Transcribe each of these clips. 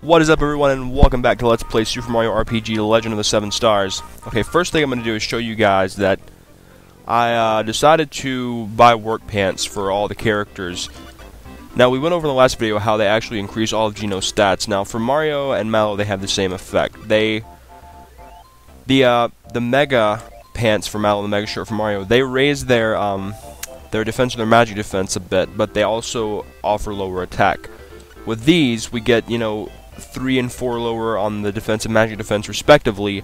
What is up, everyone, and welcome back to Let's Play Super Mario RPG Legend of the Seven Stars. Okay, first thing I'm going to do is show you guys that I decided to buy work pants for all the characters. Now, we went over in the last video how they actually increase all of Geno's stats. Now, for Mario and Mallow, they have the same effect. The Mega pants for Mallow and the Mega shirt for Mario, they raise their defense and their magic defense a bit, but they also offer lower attack. With these, we get, 3 and 4 lower on the defense and magic defense respectively,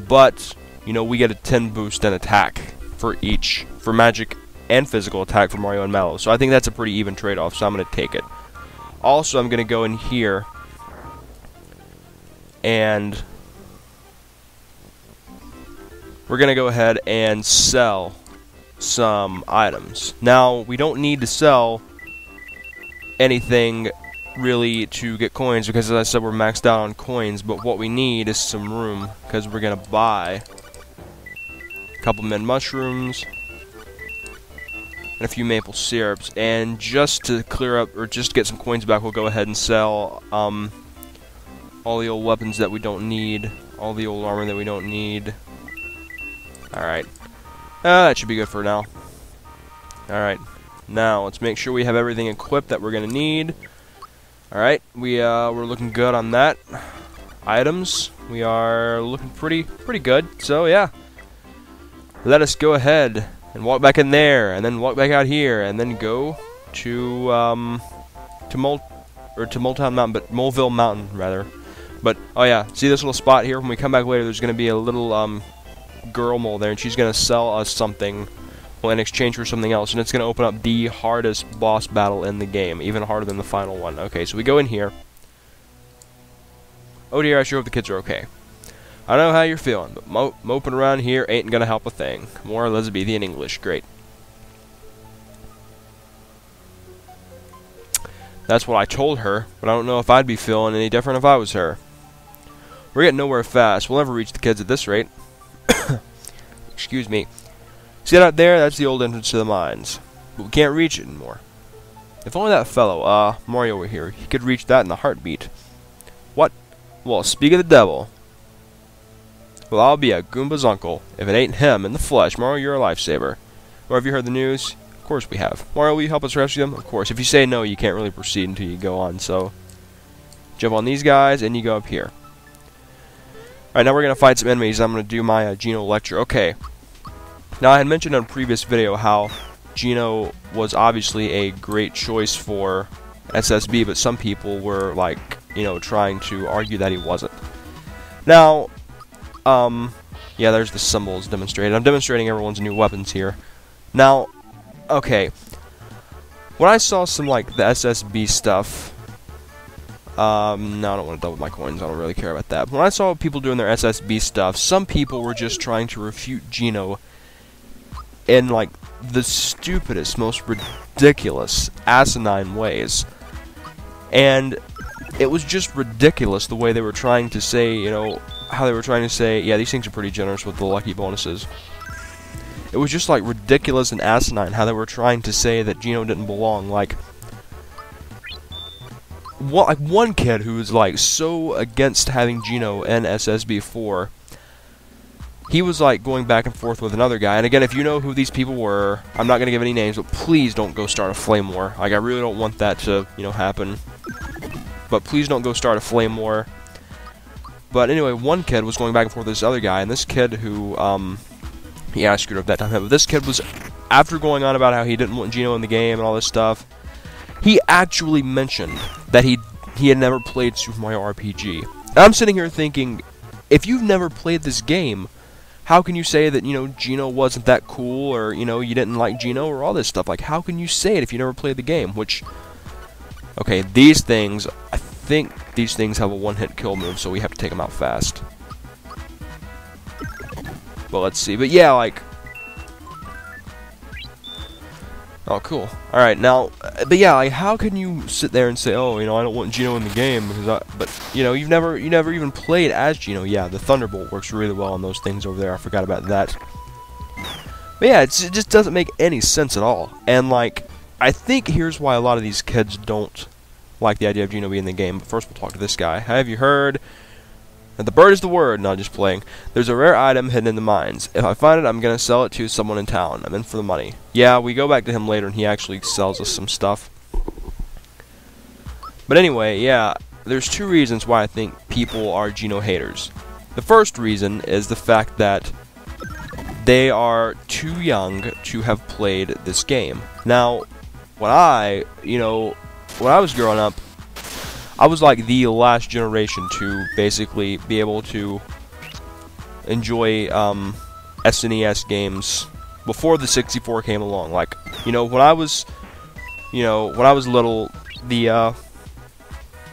but we get a 10 boost in attack for each, for magic and physical attack for Mario and Mallow. So I think that's a pretty even trade-off, so I'm going to take it. Also, I'm going to go in here and we're going to go ahead and sell some items. Now, we don't need to sell anything really to get coins, because as I said, we're maxed out on coins, but what we need is some room, because we're gonna buy a couple mint mushrooms and a few maple syrups, and just to clear up, or just to get some coins back, we'll go ahead and sell all the old weapons that we don't need, all the old armor that we don't need. Alright, that should be good for now. Alright, now let's make sure we have everything equipped that we're gonna need. Alright, we're looking good on that. Items, we are looking pretty good. So yeah, let us go ahead and walk back in there, and then walk back out here, and then go to Moletown Mountain, but Moleville Mountain rather. But oh yeah, see this little spot here? When we come back later, there's gonna be a little girl mole there, and she's gonna sell us something. Well, in exchange for something else, and it's going to open up the hardest boss battle in the game, even harder than the final one. Okay, so we go in here. Oh dear, I sure hope the kids are okay. I don't know how you're feeling, but moping around here ain't going to help a thing. More Elizabethan English, great. That's what I told her, but I don't know if I'd be feeling any different if I was her. We're getting nowhere fast. We'll never reach the kids at this rate. Excuse me. See that out there? That's the old entrance to the mines. But we can't reach it anymore. If only that fellow, Mario were here, he could reach that in a heartbeat. What? Well, speak of the devil. Well, I'll be a Goomba's uncle. If it ain't him in the flesh. Mario, you're a lifesaver. Or have you heard the news? Of course we have. Mario, will you help us rescue them? Of course. If you say no, you can't really proceed until you go on, so jump on these guys, and you go up here. Alright, now we're going to fight some enemies. I'm going to do my Geno lecture. Okay. Now, I had mentioned in a previous video how Geno was obviously a great choice for SSB, but some people were, like, trying to argue that he wasn't. Now, yeah, there's the symbols demonstrated. I'm demonstrating everyone's new weapons here. Now, okay, when I saw some, like, the SSB stuff, no, I don't want to double my coins, I don't really care about that. But when I saw people doing their SSB stuff, some people were just trying to refute Geno in, like, the stupidest, most ridiculous, asinine ways. And it was just ridiculous the way they were trying to say, how they were trying to say, yeah, these things are pretty generous with the lucky bonuses. It was just, like, ridiculous and asinine how they were trying to say that Geno didn't belong. Like one kid who was, like, so against having Geno in SSB4, he was, like, going back and forth with another guy. And again, if you know who these people were, I'm not going to give any names, but please don't go start a flame war. Like, I really don't want that to, happen. But please don't go start a flame war. But anyway, one kid was going back and forth with this other guy, and this kid who, yeah, I screwed up that time. But this kid was, after going on about how he didn't want Geno in the game and all this stuff, he actually mentioned that he had never played Super Mario RPG. And I'm sitting here thinking, if you've never played this game, how can you say that, Geno wasn't that cool, or, you didn't like Geno, or all this stuff? Like, how can you say it if you never played the game? Which, okay, these things, I think these things have a one-hit kill move, so we have to take them out fast. Well, let's see. But yeah, like, oh, cool. Alright, now, but yeah, like, how can you sit there and say, oh, I don't want Geno in the game, because but, you've never even played as Geno. Yeah, the Thunderbolt works really well on those things over there. I forgot about that. But yeah, it just doesn't make any sense at all. And, like, I think here's why a lot of these kids don't like the idea of Geno being in the game. But first we'll talk to this guy. Have you heard that the bird is the word? No, just playing. There's a rare item hidden in the mines. If I find it, I'm going to sell it to someone in town. I'm in for the money. Yeah, we go back to him later and he actually sells us some stuff. But anyway, yeah, there's two reasons why I think people are Geno haters. The first reason is the fact that they are too young to have played this game. Now, when I was growing up, I was like the last generation to basically be able to enjoy SNES games before the 64 came along. Like, when I was little, the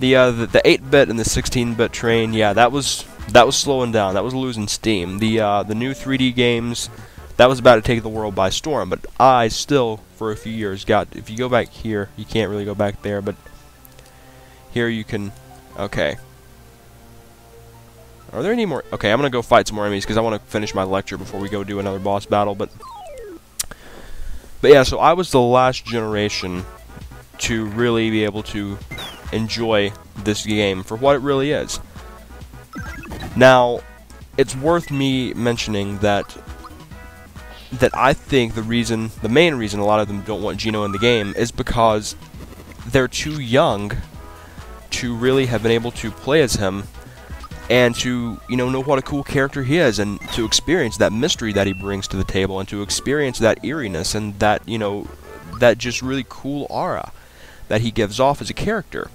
8-bit and the 16-bit train, yeah, that was slowing down. That was losing steam. The new 3D games, that was about to take the world by storm. But I still, for a few years, if you go back here, you can't really go back there, but here you can. Okay. Are there any more? Okay, I'm gonna go fight some more enemies because I want to finish my lecture before we go do another boss battle. But yeah, so I was the last generation to really be able to enjoy this game for what it really is. Now, it's worth me mentioning that I think the main reason a lot of them don't want Geno in the game is because they're too young to really have been able to play as him and to know what a cool character he is, and to experience that mystery that he brings to the table, and to experience that eeriness and that that just really cool aura that he gives off as a character.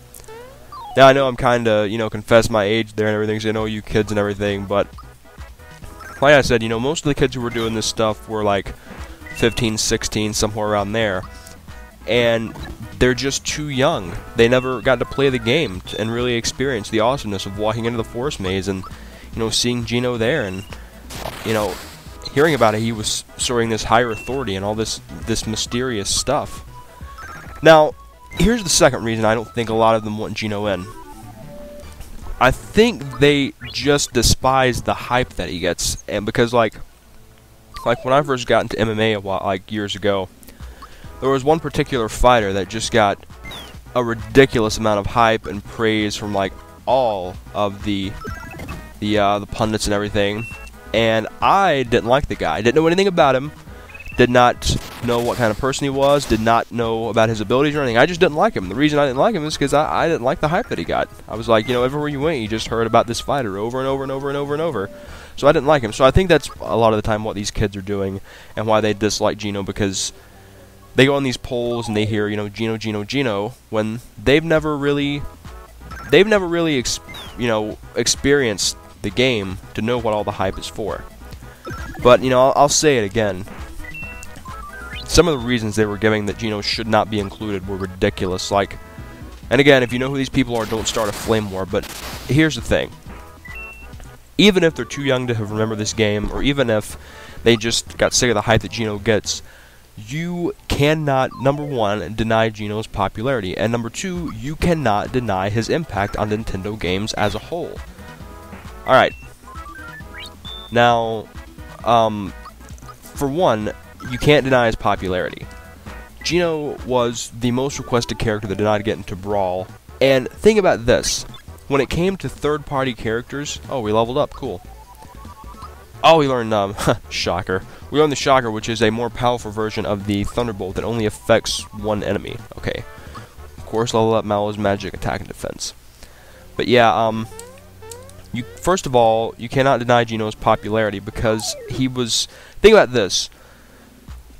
Now, I know I'm kind of, confess my age there and everything, so you kids and everything, but like I said, most of the kids who were doing this stuff were like 15, 16, somewhere around there, and they're just too young. They never got to play the game and really experience the awesomeness of walking into the forest maze and, seeing Geno there and, hearing about it. He was soaring this higher authority and all this mysterious stuff. Now, here's the second reason I don't think a lot of them want Geno in. I think they just despise the hype that he gets, and because like when I first got into MMA years ago, there was one particular fighter that just got a ridiculous amount of hype and praise from like all of the pundits and everything, and I didn't like the guy. I didn't know anything about him. Did not know what kind of person he was, did not know about his abilities or anything. I just didn't like him. The reason I didn't like him is because I didn't like the hype that he got. I was like, everywhere you went, you just heard about this fighter over and over and over and over and over. So I didn't like him. So I think that's a lot of the time what these kids are doing and why they dislike Geno, because they go on these polls and they hear, Geno, Geno, Geno, when they've never really experienced the game to know what all the hype is for. But, I'll say it again. Some of the reasons they were giving that Geno should not be included were ridiculous. Like, and again, if you know who these people are, don't start a flame war. But here's the thing. Even if they're too young to have remembered this game, or even if they just got sick of the hype that Geno gets, you cannot, number one, deny Geno's popularity, and number two, you cannot deny his impact on Nintendo games as a whole. Alright. Now, for one, you can't deny his popularity. Geno was the most requested character that did not get into Brawl, and think about this. When it came to third-party characters, oh, we leveled up, cool. Oh, we learned, Shocker. We learned the Shocker, which is a more powerful version of the Thunderbolt that only affects one enemy. Okay. Of course, level up Mallow's magic, attack, and defense. But yeah, first of all, you cannot deny Geno's popularity because he was... Think about this.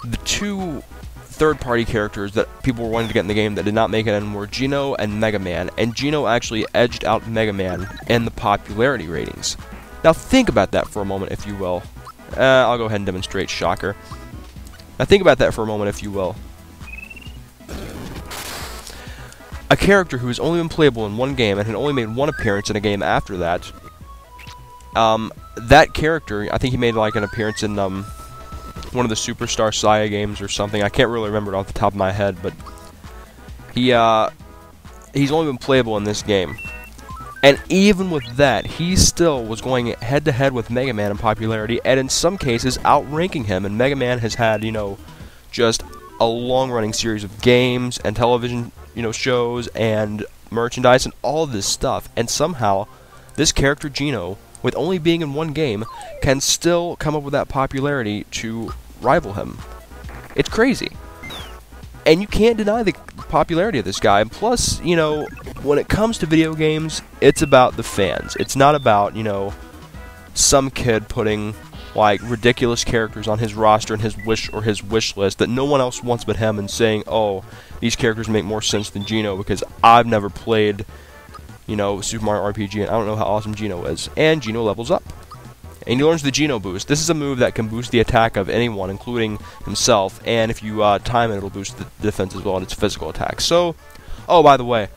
The two third-party characters that people were wanting to get in the game that did not make it in were Geno and Mega Man, and Geno actually edged out Mega Man in the popularity ratings. Now think about that for a moment, if you will. I'll go ahead and demonstrate Shocker. Now think about that for a moment, if you will. A character who has only been playable in one game and had only made one appearance in a game after that. That character, I think he made like an appearance in one of the Superstar Saya games or something. I can't really remember it off the top of my head, but he's only been playable in this game. And even with that, he still was going head-to-head with Mega Man in popularity, and in some cases outranking him. And Mega Man has had, just a long-running series of games and television, shows and merchandise and all of this stuff, and somehow this character Geno, with only being in one game, can still come up with that popularity to rival him. It's crazy. And you can't deny the popularity of this guy. And plus, you know, when it comes to video games, it's about the fans. It's not about, you know, some kid putting like ridiculous characters on his roster and his wish list that no one else wants but him, and saying, "Oh, these characters make more sense than Geno because I've never played, you know, Super Mario RPG and I don't know how awesome Geno is." And Geno levels up. And he learns the Geno boost. This is a move that can boost the attack of anyone, including himself, and if you time it, it'll boost the defense as well and its physical attack. So, oh, by the way,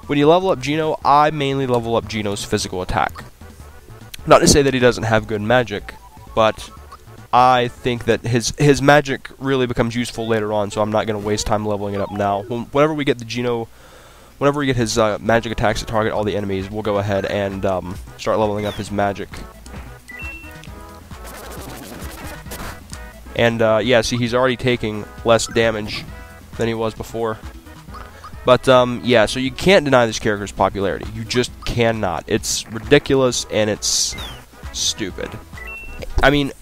when you level up Geno, I mainly level up Geno's physical attack. Not to say that he doesn't have good magic, but I think that his magic really becomes useful later on, so I'm not going to waste time leveling it up now. Whenever we get the Geno, whenever we get his magic attacks to target all the enemies, we'll go ahead and start leveling up his magic. And, yeah, see, he's already taking less damage than he was before. But, yeah, so you can't deny this character's popularity. You just cannot. It's ridiculous, and it's stupid. I mean,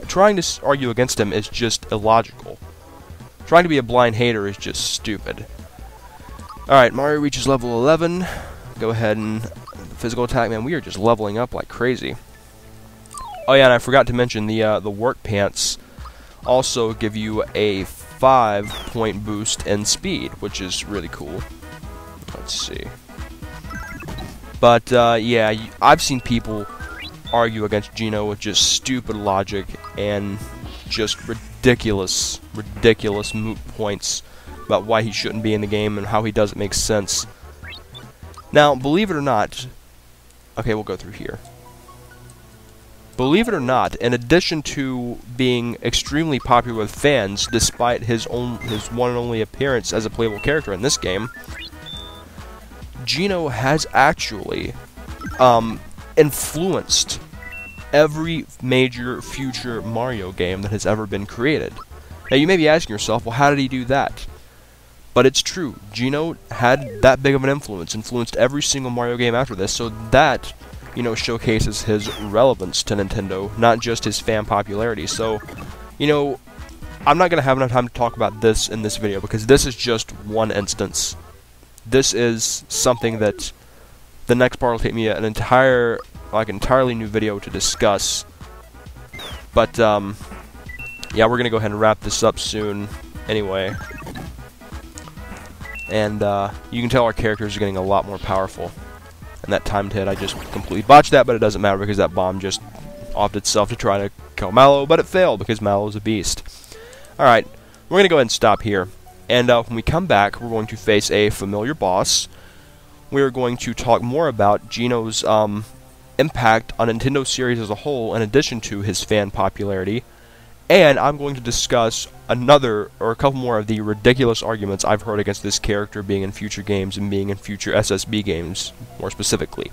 trying to argue against him is just illogical. Trying to be a blind hater is just stupid. Alright, Mario reaches level 11. Go ahead and physical attack, man, we are just leveling up like crazy. Oh yeah, and I forgot to mention the work pants also give you a 5-point boost in speed, which is really cool. Let's see. But yeah, I've seen people argue against Geno with just stupid logic and just ridiculous moot points about why he shouldn't be in the game and how he doesn't make sense. Now, believe it or not, okay, we'll go through here. Believe it or not, in addition to being extremely popular with fans, despite his one and only appearance as a playable character in this game, Geno has actually influenced every major future Mario game that has ever been created. Now you may be asking yourself, well, how did he do that? But it's true. Geno had that big of an influenced every single Mario game after this, so that, you know, showcases his relevance to Nintendo, not just his fan popularity. So, you know, I'm not going to have enough time to talk about this in this video, because this is just one instance. This is something that the next part will take me an entirely new video to discuss. But, yeah, we're going to go ahead and wrap this up soon anyway. And, you can tell our characters are getting a lot more powerful. And that timed hit, I just completely botched that, but it doesn't matter because that bomb just offed itself to try to kill Mallow, but it failed because Mallow is a beast. Alright, we're going to go ahead and stop here. And when we come back, we're going to face a familiar boss. We're going to talk more about Geno's impact on Nintendo series as a whole, in addition to his fan popularity. And I'm going to discuss a couple more of the ridiculous arguments I've heard against this character being in future games and being in future SSB games, more specifically.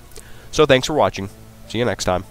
So thanks for watching. See you next time.